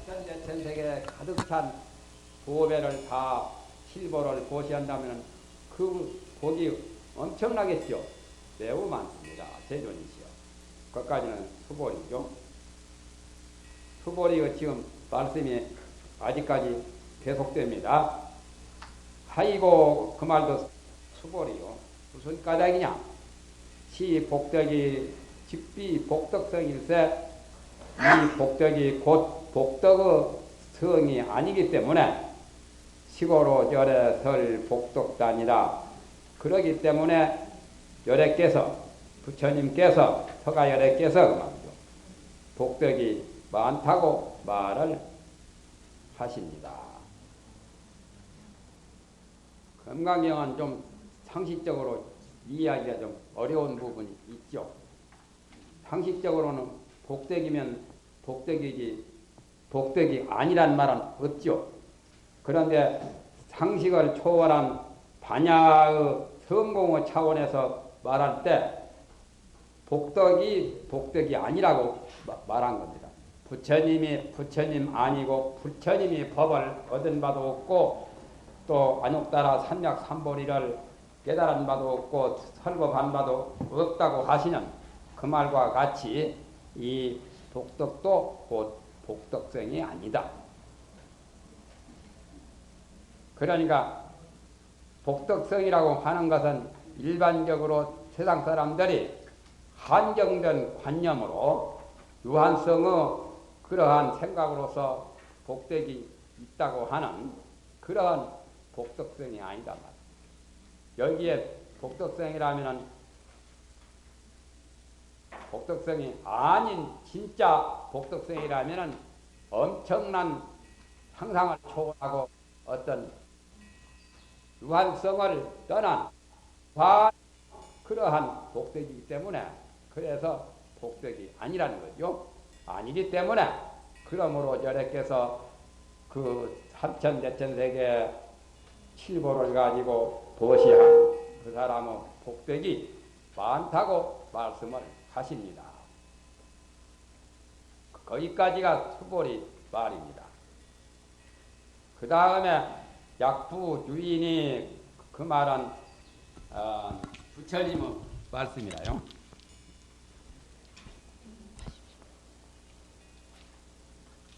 삼천대천세계 가득 찬 보배를 다 실보를 보시한다면 그 복이 엄청나겠죠. 매우 많습니다. 제존이시여. 거기까지는 수보리죠. 수보리 지금 말씀이 아직까지 계속됩니다. 하이고 그 말도 수보리요. 무슨 까닭이냐? 시 복덕이 직비 복덕성일세 이 복덕이 곧 복덕의 성이 아니기 때문에 시고로 절에 설 복덕단이라. 그러기 때문에 열애께서 부처님께서 서가열애께서 그 말이죠. 복덕이 많다고 말을 하십니다. 금강경은 좀 상식적으로 이해하기가 좀 어려운 부분이 있죠. 상식적으로는 복덕이면 복덕이지 복덕이 아니란 말은 없죠. 그런데 상식을 초월한 반야의 성공의 차원에서 말할 때 복덕이 아니라고 말한 겁니다. 부처님이 부처님 아니고 부처님이 법을 얻은 바도 없고 또 안욕따라 삼약 삼보리를 깨달은 바도 없고 설법한 바도 없다고 하시는 그 말과 같이 이 복덕도 곧 복덕성이 아니다. 그러니까 복덕성이라고 하는 것은 일반적으로 세상 사람들이 한정된 관념으로 유한성의 그러한 생각으로서 복덕이 있다고 하는 그러한 복덕성이 아니다. 여기에 복덕성이라면 복덕성이 아닌 진짜 복덕성이라면 엄청난 상상을 초월하고 어떤 유한성을 떠난 그러한 복덕이기 때문에 그래서 복덕이 아니라는 거죠. 아니기 때문에 그러므로 열애께서 그 삼천대천세계 칠보를 가지고 보시한 그 사람의 복덕이 많다고 말씀을 하십니다. 거기까지가 수보리 말입니다. 그 다음에 약부 유인이 그 말은 부처님의 말씀이라요.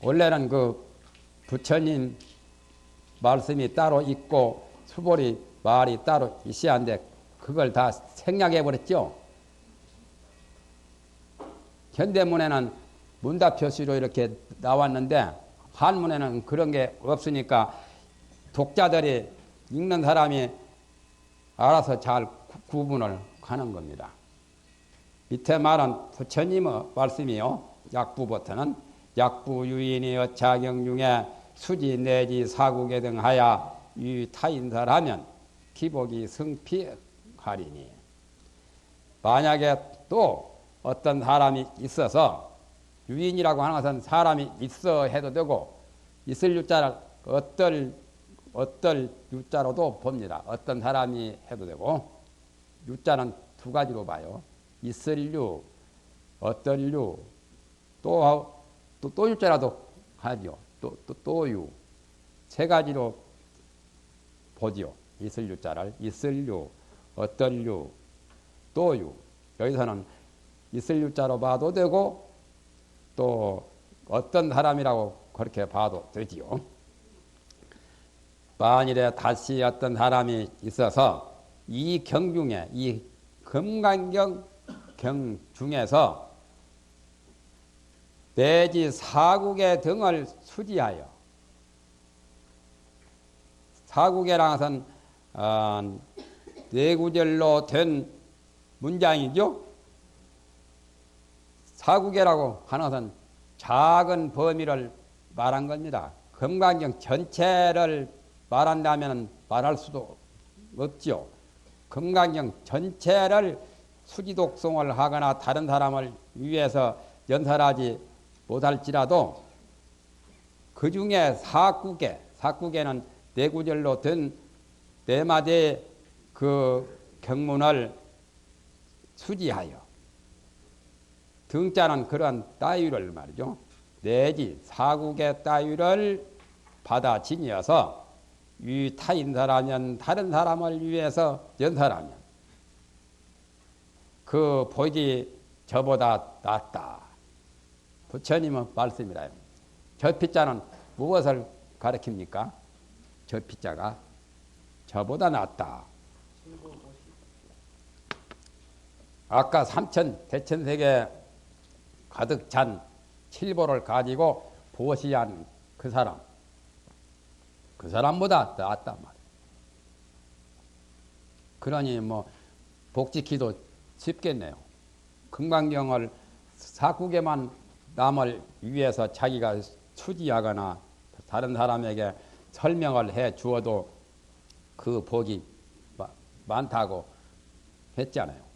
원래는 그 부처님 말씀이 따로 있고 수보리 말이 따로 있어야 하는데 그걸 다 생략해 버렸죠. 현대문에는 문답표시로 이렇게 나왔는데 한문에는 그런 게 없으니까 독자들이 읽는 사람이 알아서 잘 구분을 하는 겁니다. 밑에 말은 부처님의 말씀이요. 약부부터는 약부 유인이 어차경 중에 수지 내지 사국에 등 하야 유타인설하면 기복이 승피하리니. 만약에 또 어떤 사람이 있어서 유인이라고 하는 것은 사람이 있어 해도 되고 있을 유자를 어떨 유자로도 봅니다. 어떤 사람이 해도 되고 유자는 두 가지로 봐요. 있을 유, 어떨 유, 또 유자라도 하죠. 또 유. 세 가지로 보지요. 있을 유자를 있을 유, 어떨 유, 또 유. 여기서는 있을 유자로 봐도 되고 또 어떤 사람이라고 그렇게 봐도 되지요. 만일에 다시 어떤 사람이 있어서 이 경 중에 이 금강경 경 중에서 내지 사국의 등을 수지하여 사국이라는 것은 뇌구절로 된 문장이죠. 사국이라고 하는 것은 작은 범위를 말한 겁니다. 금강경 전체를 말한다면 말할 수도 없죠. 금강경 전체를 수지독송을 하거나 다른 사람을 위해서 연설하지 못할지라도 그 중에 사국에는 뇌구절로 된 네 마디의 그 경문을 수지하여 등자는 그러한 따위를 말이죠. 내지 사국의 따위를 받아 지니어서 위 타인사라면 다른 사람을 위해서 연설하면 그 복이 저보다 낫다. 부처님은 말씀이라요. 저 피자는 무엇을 가리킵니까? 저 피자가 저보다 낫다. 아까 삼천 대천세계 가득 찬 칠보를 가지고 보시한 그 사람보다 낫단 말이에요. 그러니 뭐 복지키도 쉽겠네요. 금강경을 사국에만 남을 위해서 자기가 수지하거나 다른 사람에게 설명을 해 주어도 그 복이 많다고 했잖아요.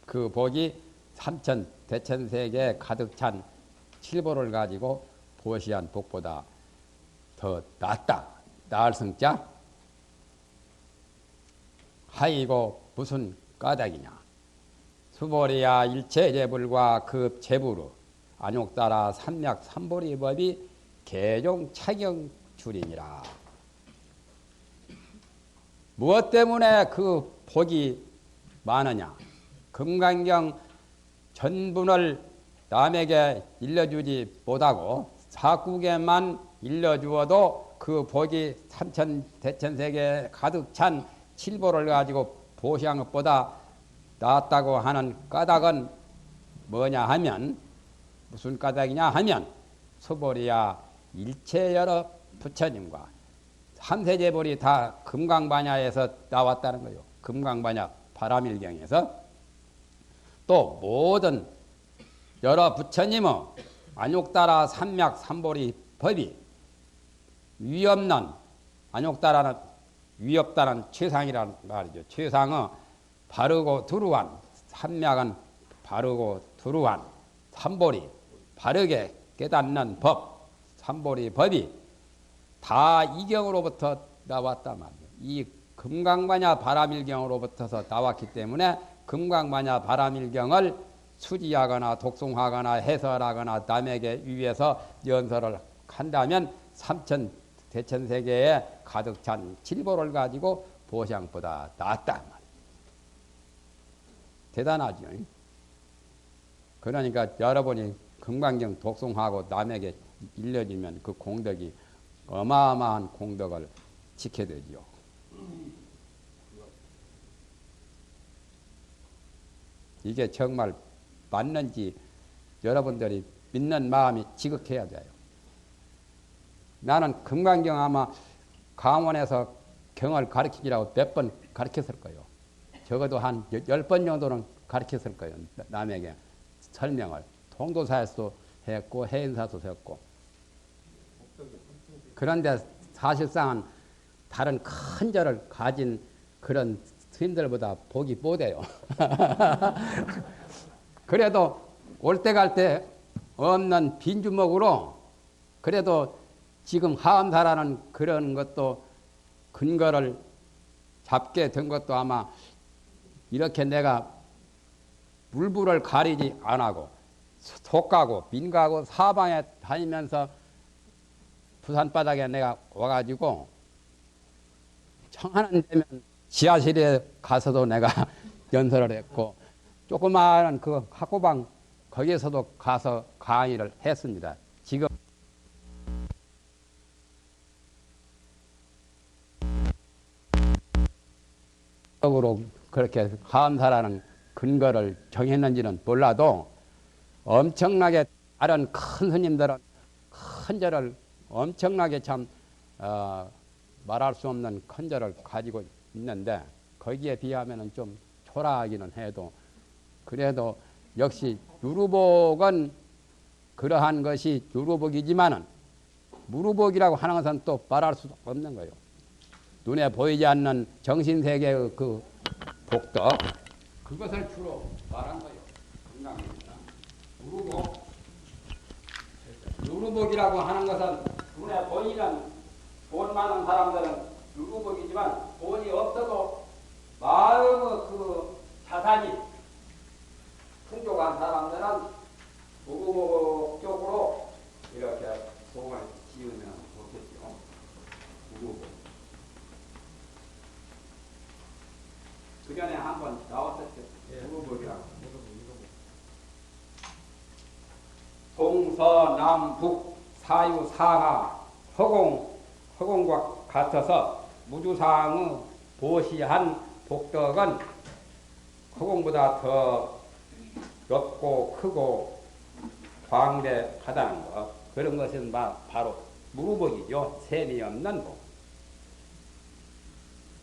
그 복이 삼천 대천세계에 가득 찬 칠보를 가지고 보시한 복보다 더 낫다. 나을 성자. 하이고 무슨 까닭이냐. 수보리야 일체재불과 그 재불로 안욕따라 삼약 삼보리 법이 개종 차경 줄이니라. 무엇 때문에 그 복이 많으냐. 금강경 전분을 남에게 일러주지 못하고 사국에만 일러주어도 그 복이 삼천 대천세계에 가득 찬 칠보를 가지고 보시한 것보다 낫다고 하는 까닭은 뭐냐 하면 무슨 까닭이냐 하면 수보리야 일체 여러 부처님과 삼세재벌이 다 금강반야에서 나왔다는 거예요. 금강반야 바람일경에서 또 모든 여러 부처님의 안욕따라 삼약 삼보리 법이 위없는 안욕따라는 위없다는 최상이란 말이죠. 최상의 바르고 두루한 삼약은 바르고 두루한 삼보리 바르게 깨닫는 법 삼보리 법이 다 이경으로부터 나왔단 말이에요. 이 금강반야 바람일경으로부터서 나왔기 때문에 금강반야 바람일경을 수지하거나 독송하거나 해설하거나 남에게 위해서 연설을 한다면 삼천 대천세계에 가득 찬 칠보를 가지고 보상보다 낫단 말이에요. 대단하죠. 그러니까 여러분이 금강경 독송하고 남에게 일러주면 그 공덕이 어마어마한 공덕을 지게 되지요. 이게 정말 맞는지 여러분들이 믿는 마음이 지극해야 돼요. 나는 금강경 아마 강원에서 경을 가르치기라고 몇 번 가르쳤을 거예요. 적어도 한 10번 정도는 가르쳤을 거예요. 남에게 설명을. 통도사에서도 했고 해인사도 했고. 그런데 사실상은 다른 큰 절을 가진 그런 스님들보다 복이 못해요. 그래도 올 때 갈 때 없는 빈주먹으로 그래도 지금 하암사라는 그런 것도 근거를 잡게 된 것도 아마 이렇게 내가 물불을 가리지 안 하고 속가고 민가고 사방에 다니면서 부산바닥에 내가 와가지고 청하는 되면 지하실에 가서도 내가 연설을 했고 조그마한 그 학고방 거기에서도 가서 강의를 했습니다. 지금 적으로 그렇게 하암사라는 근거를 정했는지는 몰라도 엄청나게 다른 큰 스님들은 큰 절을 엄청나게 참 말할 수 없는 큰 절을 가지고 있는데 거기에 비하면 좀 초라하기는 해도 그래도 역시 유루복은 그러한 것이 유루복이지만은 무루복이라고 하는 것은 또 말할 수 없는 거예요. 눈에 보이지 않는 정신세계의 그 복덕 그것을 주로 말한 거예요. 무루복 유루복이라고 하는 것은 눈에 보이는 돈 많은 사람들은 유루복이지만 돈이 없어도 마음의 그 자산이 풍족 간 사람들은 우구복 쪽으로 이렇게 복을 지으면 좋겠죠. 우구복. 그 전에 한번 나왔었죠. 우구복이라고. 동서남북 사유상하 허공과 같아서 무주상의 보시한 복덕은 허공보다 더 넓고 크고 광대하다는 것. 그런 것은 바로 무루복이죠. 셈이 없는 복.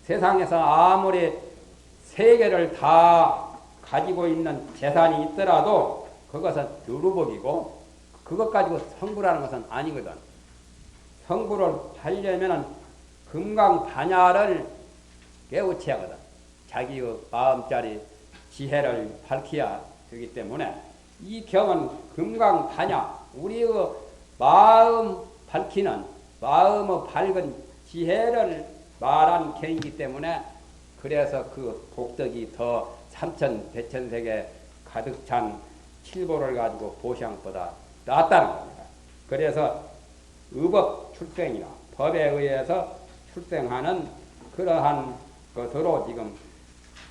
세상에서 아무리 세계를 다 가지고 있는 재산이 있더라도 그것은 유루복이고 그것 가지고 성불하는 것은 아니거든. 성불을 하려면 금강반야를 깨우쳐야 하거든. 자기의 마음짜리 지혜를 밝혀야 되기 때문에 이 경은 금강반야, 우리의 마음 밝히는 마음의 밝은 지혜를 말한 경이기 때문에 그래서 그 복덕이 더 삼천대천세계 가득 찬 칠보를 가지고 보상보다 낫다는 겁니다. 그래서 의법 출생이나 법에 의해서 출생하는 그러한 것으로 지금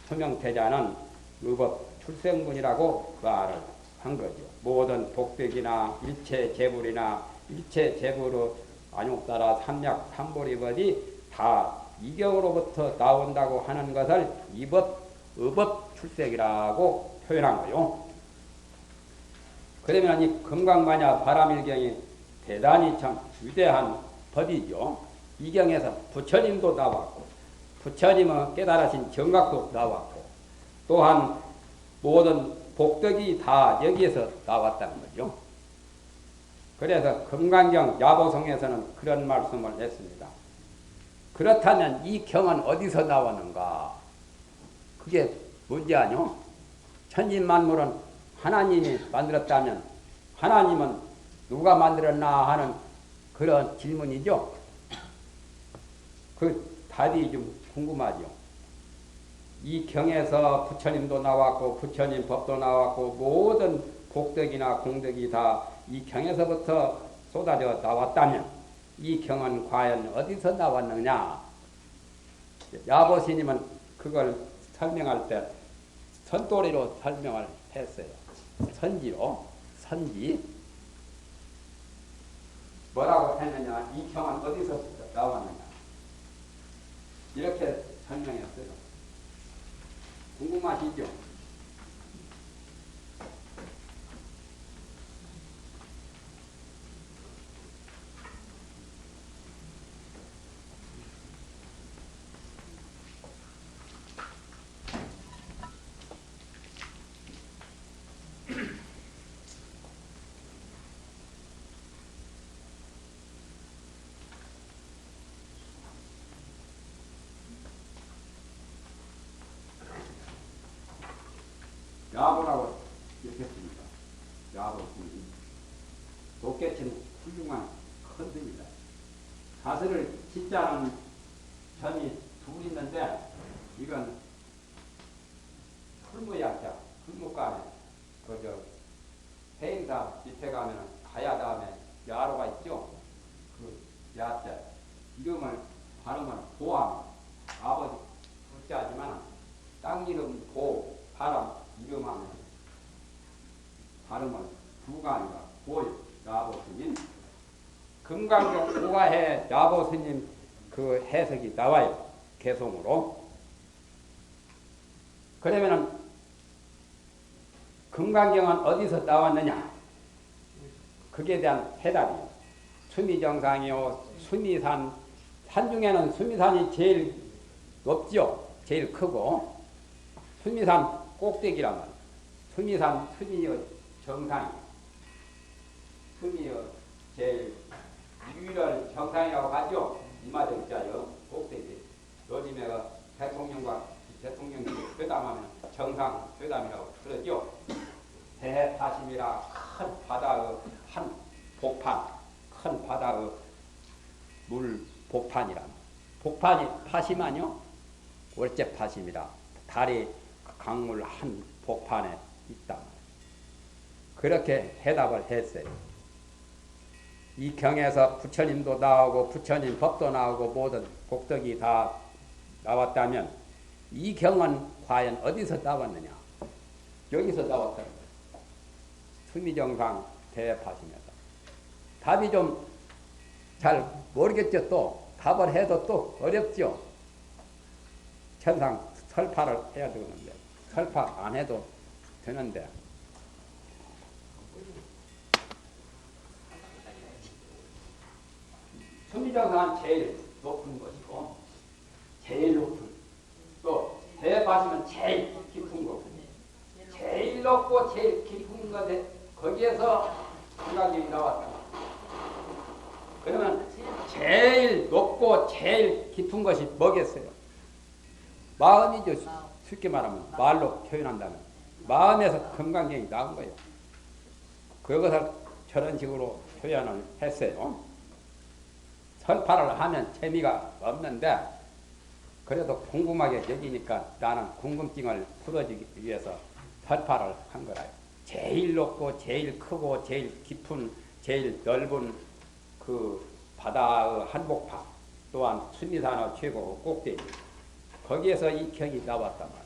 소명태자는 의법 출생문이라고 말을 한 거죠. 모든 복덕이나 일체 재불이나 일체 재불의 안욕따라 삼약 삼보리법이 다 이경으로부터 나온다고 하는 것을 의법 출생이라고 표현한 거요. 그러면 이 금강반야 바람일경이 대단히 참 위대한 법이죠. 이 경에서 부처님도 나왔고 부처님의 깨달으신 정각도 나왔고 또한 모든 복덕이 다 여기에서 나왔다는 거죠. 그래서 금강경 야보성에서는 그런 말씀을 했습니다. 그렇다면 이 경은 어디서 나왔는가? 그게 뭔지 아뇨? 천진만물은 하나님이 만들었다면 하나님은 누가 만들었나 하는 그런 질문이죠. 그 답이 좀 궁금하죠. 이 경에서 부처님도 나왔고 부처님 법도 나왔고 모든 복덕이나 공덕이 다 이 경에서부터 쏟아져 나왔다면 이 경은 과연 어디서 나왔느냐? 야보스님은 그걸 설명할 때 선도리로 설명을 했어요. 선지로, 선지. 뭐라고 했느냐? 이 경은 어디서 나왔느냐? 이렇게 설명했어요. 궁금하시죠? 야보라고 이렇게 씁니다. 야보 도깨치는 훌륭한 큰 듭니다. 사슬을 짓자는 전이 둘 있는데 이건 풀무약자, 풀무간에 그저 해인사 밑에 가면 가야 다음에 야로가 있죠. 그 야자 이름을 발음을 보함. 아버지 불자지만 땅 이름 보 바람 이름하면 발음은 부가 아니라 보요. 야보스님 금강경 오가해 야보스님 그 해석이 나와요. 개송으로. 그러면은 금강경은 어디서 나왔느냐? 그에 대한 해답이요. 수미정상이요. 수미산. 산 중에는 수미산이 제일 높죠. 제일 크고. 수미산 꼭대기란 말이에요. 수미산 수미의 정상이에요. 수미의 제일 유일한 정상이라고 하죠. 이마정자요. 꼭대기. 요즘에 대통령과 대통령이 회담하면 정상 회담이라고 그러죠. 대파심이라 큰 바다의 한 복판, 큰 바다의 물 복판이란. 복판이 파심하뇨? 월제 파심이라. 달이 강물 한 복판에 있다. 그렇게 해답을 했어요. 이 경에서 부처님도 나오고 부처님 법도 나오고 모든 복덕이 다 나왔다면 이 경은 과연 어디서 나왔느냐? 여기서 나왔다는 거예요. 수미정상 대파심에서. 답이 좀 잘 모르겠죠. 또 답을 해도 또 어렵죠. 천상 설파를 해야 되는데 설파 안 해도 되는데 수미정상은 제일 높은 것이고 제일 높은 또 대파심은 제일 깊은 거고 제일 높고 제일 깊은 것에 거기에서 생각이 나왔다. 그러면 제일 높고 제일 깊은 것이 뭐겠어요? 마음이죠. 쉽게 말하면 말로 표현한다면 마음에서 금강경이 나온 거예요. 그것을 저런 식으로 표현을 했어요. 설파를 하면 재미가 없는데 그래도 궁금하게 여기니까 나는 궁금증을 풀어주기 위해서 설파를 한 거라요. 제일 높고 제일 크고 제일 깊은 제일 넓은 그 바다의 한복판 또한 수미산의 최고 꼭대기 거기에서 이 경이 나왔단 말이에요.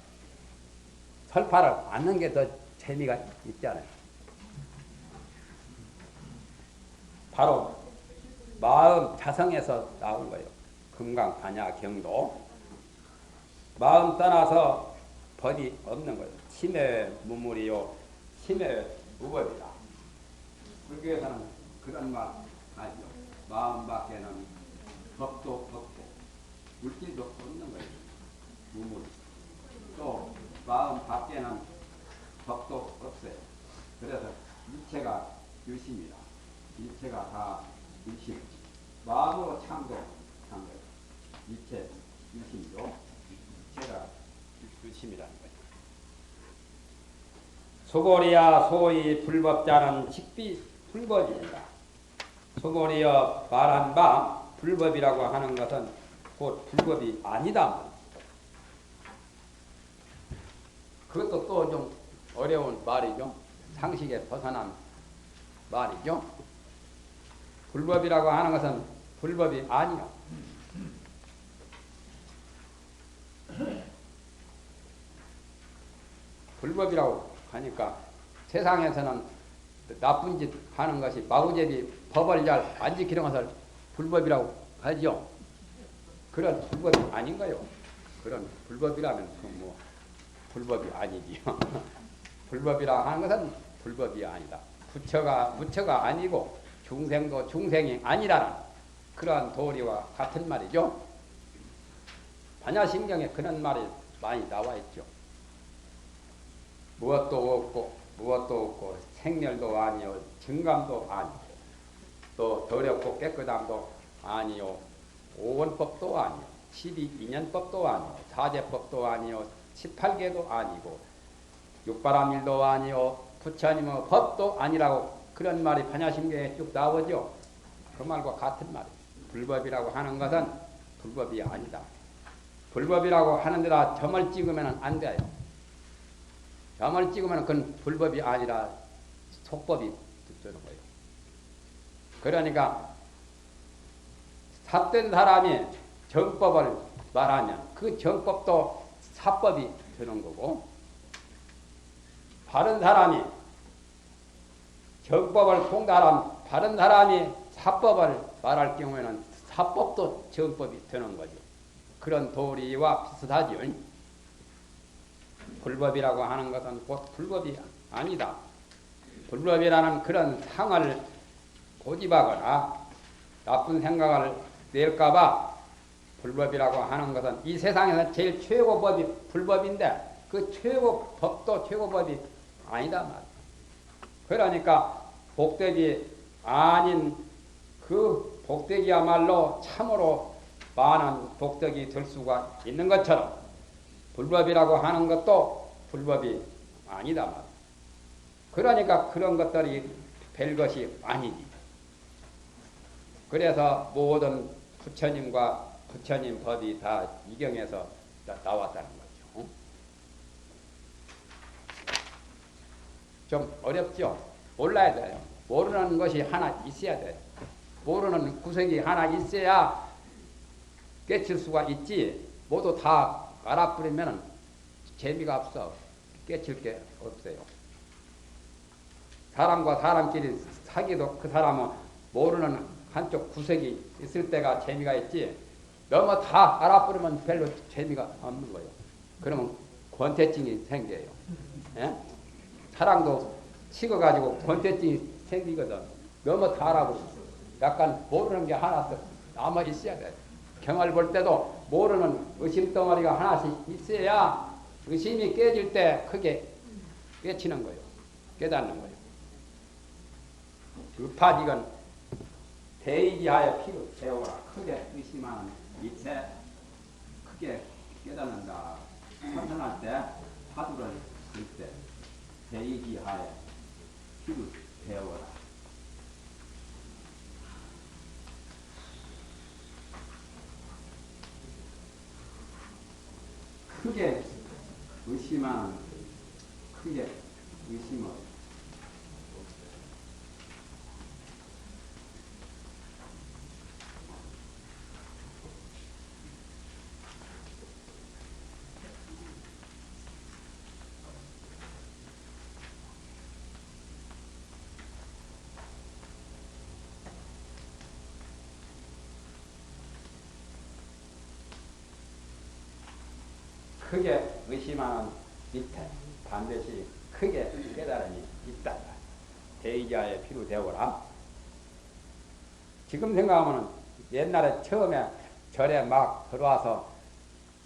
설파를 않는 게 더 재미가 있잖아요. 바로 마음 자성에서 나온 거예요. 금강반야경도 마음 떠나서 법이 없는 거예요. 심해 무물이요 심해 무법이다. 불교에서는 그런 말 하죠. 마음 밖에는 법도 없고 물질도 없는 거예요. 무물. 또 마음 밖에는 법도 없어요. 그래서 일체가 유심이다. 일체가 다 유심. 마음으로 창조한 거예요. 일체 유심이죠. 일체가 유심이라는 거예요. 소고리야 소위 불법자는 식비 불법입니다. 소고리여 말한 바 불법이라고 하는 것은 곧 불법이 아니다. 그것도 또 좀 어려운 말이죠. 상식에 벗어난 말이죠. 불법이라고 하는 것은 불법이 아니요. 불법이라고 하니까 세상에서는 나쁜 짓 하는 것이 마구잡이 법을 잘 안 지키는 것을 불법이라고 하죠. 그런 불법이 아닌 거요. 그런 불법이라면 뭐 불법이 아니지요. 불법이라 하는 것은 불법이 아니다. 부처가 아니고 중생도 중생이 아니라는 그러한 도리와 같은 말이죠. 반야심경에 그런 말이 많이 나와 있죠. 무엇도 없고 생멸도 아니요 증감도 아니고 또 더럽고 깨끗함도 아니요 오원법도 아니요 12인연법도 아니요 사제법도 아니요 18개도 아니고 육바람일도 아니요 부처님의 법도 아니라고 그런 말이 반야심경에 쭉 나오죠. 그 말과 같은 말이에요. 불법이라고 하는 것은 불법이 아니다. 불법이라고 하는 데다 점을 찍으면 안 돼요. 점을 찍으면 그건 불법이 아니라 속법이 되는 거예요. 그러니까 삿된 사람이 정법을 말하면 그 정법도 사법이 되는 거고 바른 사람이 정법을 통달한 바른 사람이 사법을 말할 경우에는 사법도 정법이 되는 거죠. 그런 도리와 비슷하죠. 불법이라고 하는 것은 곧 불법이 아니다. 불법이라는 그런 상을 고집하거나 나쁜 생각을 낼까봐 불법이라고 하는 것은 이 세상에서 제일 최고법이 불법인데 그 최고법도 최고법이 아니다 말이야. 그러니까 복덕이 아닌 그 복덕이야말로 참으로 많은 복덕이 될 수가 있는 것처럼 불법이라고 하는 것도 불법이 아니다 말이야. 그러니까 그런 것들이 별것이 아니지. 그래서 모든 부처님과 부처님 법이 다 이경에서 나왔다는 거죠. 좀 어렵죠? 몰라야 돼요. 모르는 것이 하나 있어야 돼요. 모르는 구석이 하나 있어야 깨칠 수가 있지. 모두 다 알아버리면 재미가 없어. 깨칠 게 없어요. 사람과 사람끼리 사귀도 그 사람은 모르는 한쪽 구석이 있을 때가 재미가 있지. 너무 다 알아버리면 별로 재미가 없는 거예요. 그러면 권태증이 생겨요. 예? 사랑도 식어가지고 권태증이 생기거든. 너무 다 알아버리면 약간 모르는 게 하나 남아 있어야 돼. 경을 볼 때도 모르는 의심 덩어리가 하나씩 있어야 의심이 깨질 때 크게 깨치는 거예요. 깨닫는 거예요. 급하지건 대의지하여 피로 세워라. 크게 의심하는 이체 크게 깨닫는다. 선선할 때 화두를 쓸 때 대의지하여 피로 세워라. 크게 의심하는 크게 의심을 크게 의심하는 밑에 반드시 크게 깨달음이 있다. 대의자의 피로 되어라. 지금 생각하면 옛날에 처음에 절에 막 들어와서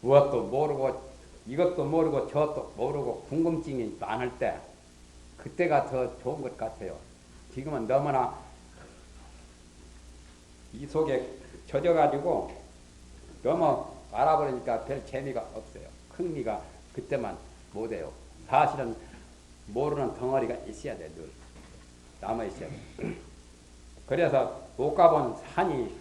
무엇도 모르고 이것도 모르고 저것도 모르고 궁금증이 많을 때 그때가 더 좋은 것 같아요. 지금은 너무나 이 속에 젖어가지고 너무 알아버리니까 별 재미가 없어요. 흥미가 그때만 못해요. 사실은 모르는 덩어리가 있어야 돼. 늘 남아있어야 돼. 그래서 못 가본 산이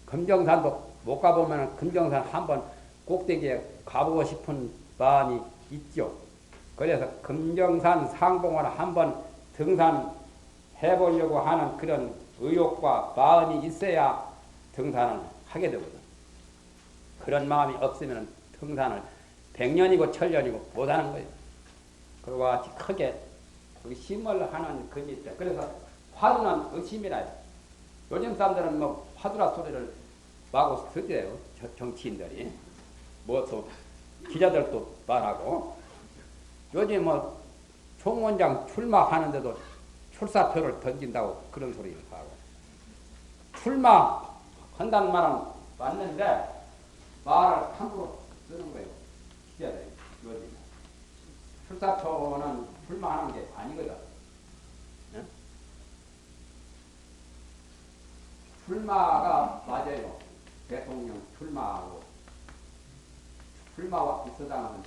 금정산도 못 가보면 금정산 한번 꼭대기에 가보고 싶은 마음이 있죠. 그래서 금정산 상봉을 한번 등산해보려고 하는 그런 의욕과 마음이 있어야 등산을 하게 되거든. 그런 마음이 없으면 등산을 100년이고 1000년이고 못하는 거예요. 그리고 같이 크게 의심을 하는 금이 있다. 그래서 화두는 의심이라. 요즘 사람들은 뭐 화두라 소리를 마구 듣대요. 정치인들이. 뭐 또 기자들도 말하고. 요즘 뭐 총원장 출마하는데도 출사표를 던진다고 그런 소리를 하고. 출마한다는 말은 맞는데 말을 함부로 쓰는 거예요. 기자들이. 요즘. 출사표는 출마하는 게 아니거든. 네? 출마가 맞아요. 대통령 출마하고 출마와 비슷하면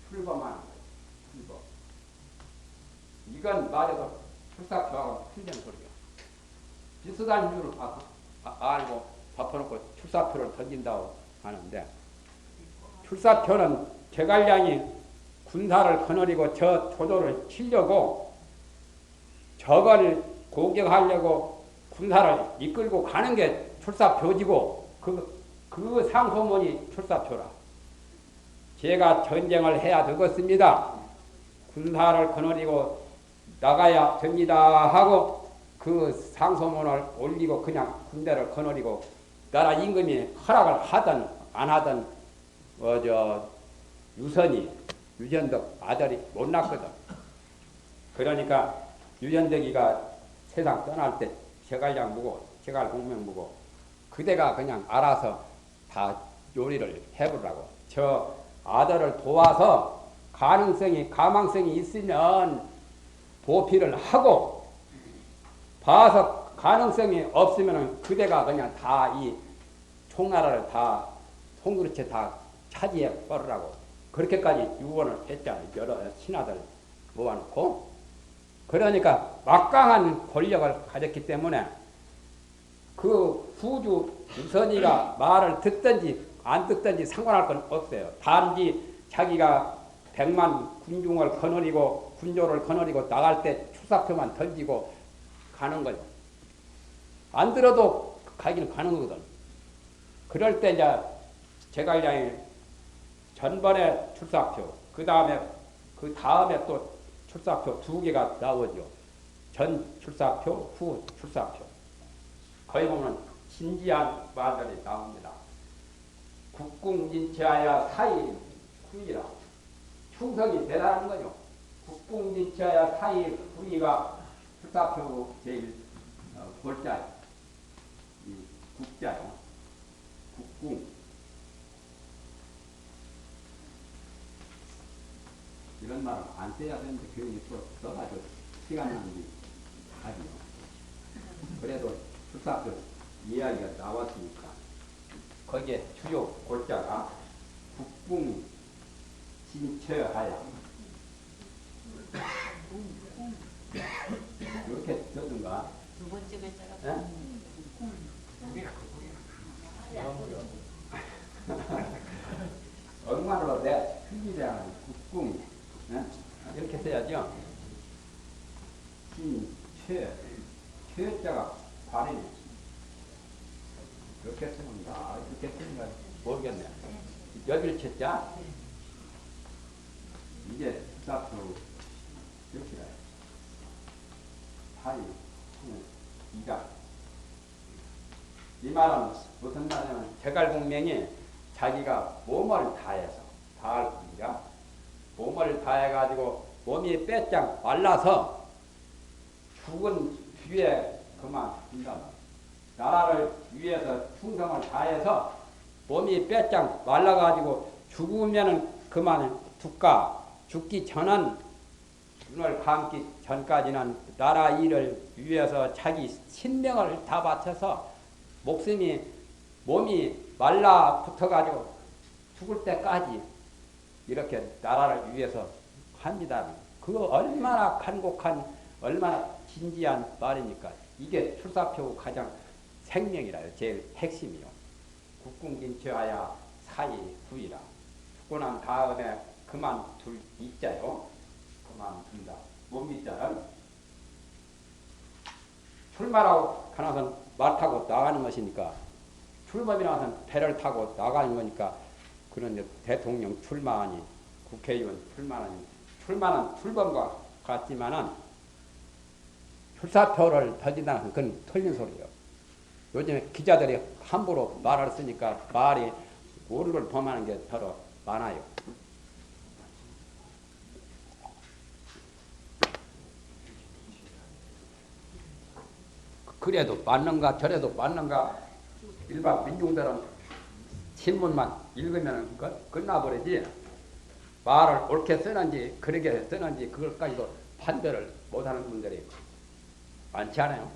출범하는 거예요. 출범. 이건 맞아도 출사표하고 틀린 소리야. 비슷한 줄을 알고 덮어놓고 출사표를 던진다고 하는데 출사표는 제갈량이 군사를 거느리고 저 조조를 치려고 적을 공격하려고 군사를 이끌고 가는 게 출사표지고 그 상소문이 출사표라. 제가 전쟁을 해야 되겠습니다. 군사를 거느리고 나가야 됩니다 하고 그 상소문을 올리고 그냥 군대를 거느리고 나라 임금이 허락을 하든 안 하든 유전덕 아들이 못 낳거든. 그러니까 유전덕이가 세상 떠날 때 제갈량 무고 제갈공명 무고 그대가 그냥 알아서 다 요리를 해보라고. 저 아들을 도와서 가망성이 있으면 보필을 하고 봐서 가능성이 없으면 그대가 그냥 다 이 총나라를 다 송그릇에 다 차지해 버리라고. 그렇게까지 유언을 했잖아요. 여러 신하들 모아놓고. 그러니까 막강한 권력을 가졌기 때문에 그 후주 유선이가 말을 듣든지 안 듣든지 상관할 건 없어요. 단지 자기가 100만 군중을 거느리고 군조를 거느리고 나갈 때 출사표만 던지고 가는 거예요. 안 들어도 가기는 가는 거거든. 그럴 때 이제 제갈량이 전번에 출사표, 그 다음에 또 출사표 2개가 나오죠. 전 출사표, 후 출사표. 거기 보면 진지한 말들이 나옵니다. 국궁진치하야 사이 후이라. 충성이 대단한 거죠. 국궁진치하야 사이 후이가 출사표 제일 골자, 이 국자요. 국궁. 이런 말은 안 써야 되는데 교육이 또 써가지고 시간 낭비 하지요. 그래도 출사표 이야기가 나왔으니까 거기에 주요 골자가 국궁 진처하야 이렇게 써든가. 두 번째 글자가 얼마나 내 틀리냐 국궁 이렇게 써야죠. 최자가 발이네. 이렇게 쓰면 이렇게 쓰는가 모르겠네. 여길 쳤자 이제 수사표 이렇게라. 발이 이가 이 말은 무슨 말이냐면 제갈공명이 자기가 몸을 다해서 다할 뿐이야. 몸을 다해가지고 몸이 빼짝 말라서 죽은 뒤에 그만 둔다. 나라를 위해서 충성을 다해서 몸이 빼짝 말라가지고 죽으면은 그만 둘까. 죽기 전은 눈을 감기 전까지는 나라 일을 위해서 자기 신명을 다 바쳐서 몸이 말라 붙어가지고 죽을 때까지 이렇게 나라를 위해서 합니다. 그거 얼마나 간곡한 얼마나 진지한 말이니까 이게 출사표 가장 생명이라요. 제일 핵심이요. 국궁진처하야 사이 후이라. 죽고 난 다음에 그만둘 이자요. 그만둔다. 몸이자는 출마라고 가나선 말 타고 나가는 것이니까 출범이라서는 배를 타고 나가는 거니까 그런 대통령 출마하니 국회의원 출마하니 출마는 출범과 같지만은 출사표를 던진다는 건 그건 틀린 소리예요. 요즘에 기자들이 함부로 말을 쓰니까 말이 오류를 범하는 게 더러 많아요. 그래도 맞는가 저래도 맞는가 일반 민중들은 신문만 읽으면 끝나버리지 말을 옳게 쓰는지 그렇게 쓰는지 그것까지도 판별을 못하는 분들이 많지 않아요.